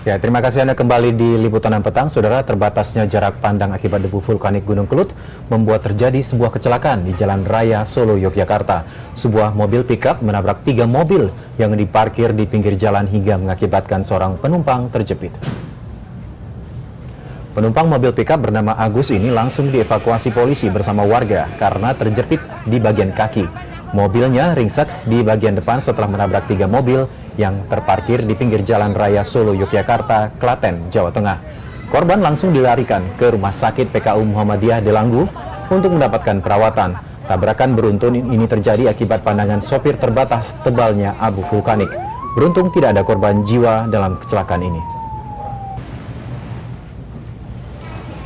Ya, terima kasih Anda kembali di Liputan Petang. Saudara, terbatasnya jarak pandang akibat debu vulkanik Gunung Kelut membuat terjadi sebuah kecelakaan di Jalan Raya Solo, Yogyakarta. Sebuah mobil pickup menabrak 3 mobil yang diparkir di pinggir jalan hingga mengakibatkan seorang penumpang terjepit. Penumpang mobil pickup bernama Agus ini langsung dievakuasi polisi bersama warga karena terjepit di bagian kaki. Mobilnya ringsek di bagian depan setelah menabrak 3 mobil yang terparkir di pinggir Jalan Raya Solo, Yogyakarta, Klaten, Jawa Tengah. Korban langsung dilarikan ke Rumah Sakit PKU Muhammadiyah Delanggu untuk mendapatkan perawatan. Tabrakan beruntun ini terjadi akibat pandangan sopir terbatas tebalnya abu vulkanik. Beruntung tidak ada korban jiwa dalam kecelakaan ini.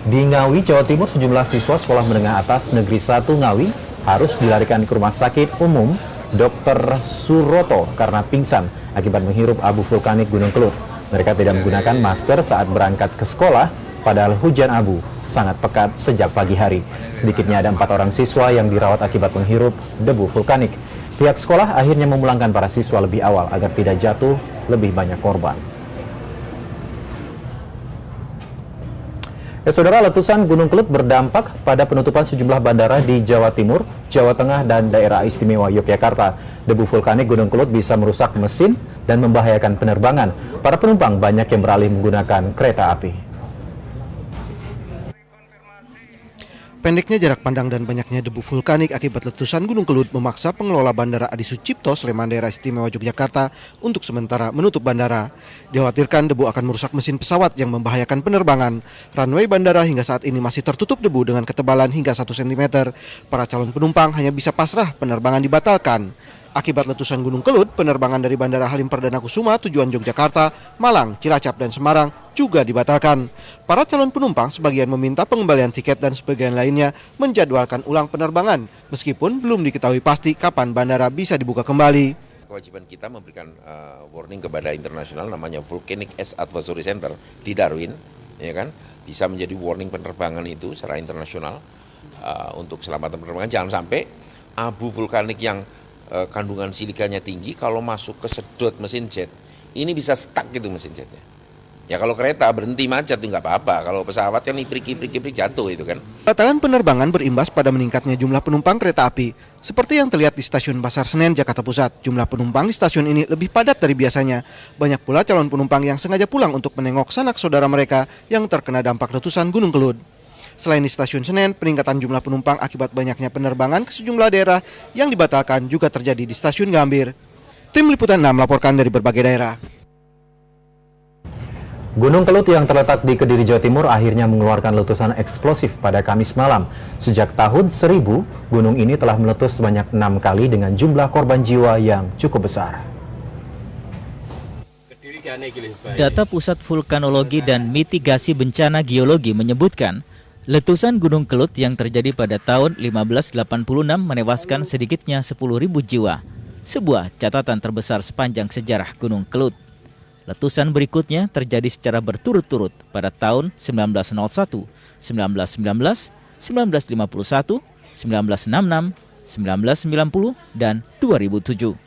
Di Ngawi, Jawa Timur, sejumlah siswa Sekolah Menengah Atas Negeri 1 Ngawi harus dilarikan ke Rumah Sakit Umum Dr. Suroto karena pingsan akibat menghirup abu vulkanik Gunung Kelut. Mereka tidak menggunakan masker saat berangkat ke sekolah, padahal hujan abu sangat pekat sejak pagi hari. Sedikitnya ada 4 orang siswa yang dirawat akibat menghirup debu vulkanik. Pihak sekolah akhirnya memulangkan para siswa lebih awal agar tidak jatuh lebih banyak korban. Ya, saudara, letusan Gunung Kelut berdampak pada penutupan sejumlah bandara di Jawa Timur, Jawa Tengah, dan daerah istimewa Yogyakarta. Debu vulkanik Gunung Kelut bisa merusak mesin dan membahayakan penerbangan. Para penumpang banyak yang beralih menggunakan kereta api. Pendeknya jarak pandang dan banyaknya debu vulkanik akibat letusan Gunung Kelut memaksa pengelola Bandara Adi Sucipto, Sleman, daerah istimewa Yogyakarta untuk sementara menutup bandara. Dikhawatirkan debu akan merusak mesin pesawat yang membahayakan penerbangan. Runway bandara hingga saat ini masih tertutup debu dengan ketebalan hingga 1 cm. Para calon penumpang hanya bisa pasrah penerbangan dibatalkan. Akibat letusan Gunung Kelut, penerbangan dari Bandara Halim Perdana Kusuma tujuan Yogyakarta, Malang, Cilacap, dan Semarang juga dibatalkan. Para calon penumpang sebagian meminta pengembalian tiket dan sebagian lainnya menjadwalkan ulang penerbangan, meskipun belum diketahui pasti kapan bandara bisa dibuka kembali. Kewajiban kita memberikan warning kepada internasional, namanya Volcanic Ash Advisory Center di Darwin, ya kan, bisa menjadi warning penerbangan itu secara internasional untuk keselamatan penerbangan. Jangan sampai abu vulkanik yang kandungan silikanya tinggi, kalau masuk ke sedot mesin jet, ini bisa stuck gitu mesin jetnya. Ya kalau kereta berhenti macet nggak apa-apa, kalau pesawat kan iprik jatuh itu kan. Batalan penerbangan berimbas pada meningkatnya jumlah penumpang kereta api. Seperti yang terlihat di Stasiun Pasar Senen, Jakarta Pusat, jumlah penumpang di stasiun ini lebih padat dari biasanya. Banyak pula calon penumpang yang sengaja pulang untuk menengok sanak saudara mereka yang terkena dampak letusan Gunung Kelut. Selain di Stasiun Senen, peningkatan jumlah penumpang akibat banyaknya penerbangan ke sejumlah daerah yang dibatalkan juga terjadi di Stasiun Gambir. Tim Liputan 6 melaporkan dari berbagai daerah. Gunung Kelut yang terletak di Kediri, Jawa Timur akhirnya mengeluarkan letusan eksplosif pada Kamis malam. Sejak tahun 1000, gunung ini telah meletus sebanyak 6 kali dengan jumlah korban jiwa yang cukup besar. Data Pusat Vulkanologi dan Mitigasi Bencana Geologi menyebutkan, letusan Gunung Kelut yang terjadi pada tahun 1586 menewaskan sedikitnya 10.000 jiwa, sebuah catatan terbesar sepanjang sejarah Gunung Kelut. Letusan berikutnya terjadi secara berturut-turut pada tahun 1901, 1919, 1951, 1966, 1990, dan 2007.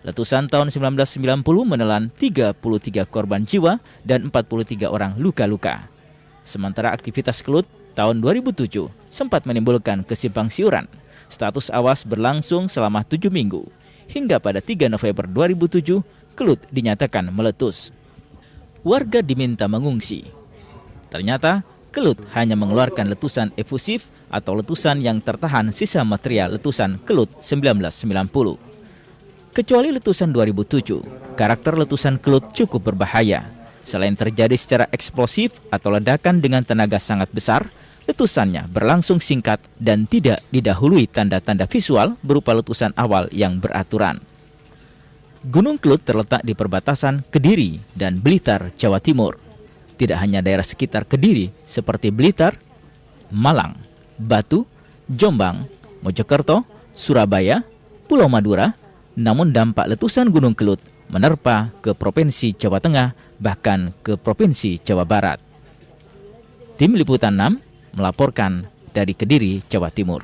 Letusan tahun 1990 menelan 33 korban jiwa dan 43 orang luka-luka. Sementara aktivitas Kelut tahun 2007 sempat menimbulkan kesimpang siuran. Status awas berlangsung selama 7 minggu. Hingga pada 3 November 2007, Kelut dinyatakan meletus. Warga diminta mengungsi. Ternyata, Kelut hanya mengeluarkan letusan efusif atau letusan yang tertahan sisa material letusan Kelut 1990. Kecuali letusan 2007, karakter letusan Kelut cukup berbahaya. Selain terjadi secara eksplosif atau ledakan dengan tenaga sangat besar, letusannya berlangsung singkat dan tidak didahului tanda-tanda visual berupa letusan awal yang beraturan. Gunung Kelut terletak di perbatasan Kediri dan Blitar, Jawa Timur. Tidak hanya daerah sekitar Kediri seperti Blitar, Malang, Batu, Jombang, Mojokerto, Surabaya, Pulau Madura, namun dampak letusan Gunung Kelut menerpa ke Provinsi Jawa Tengah, bahkan ke Provinsi Jawa Barat. Tim Liputan 6 melaporkan dari Kediri, Jawa Timur.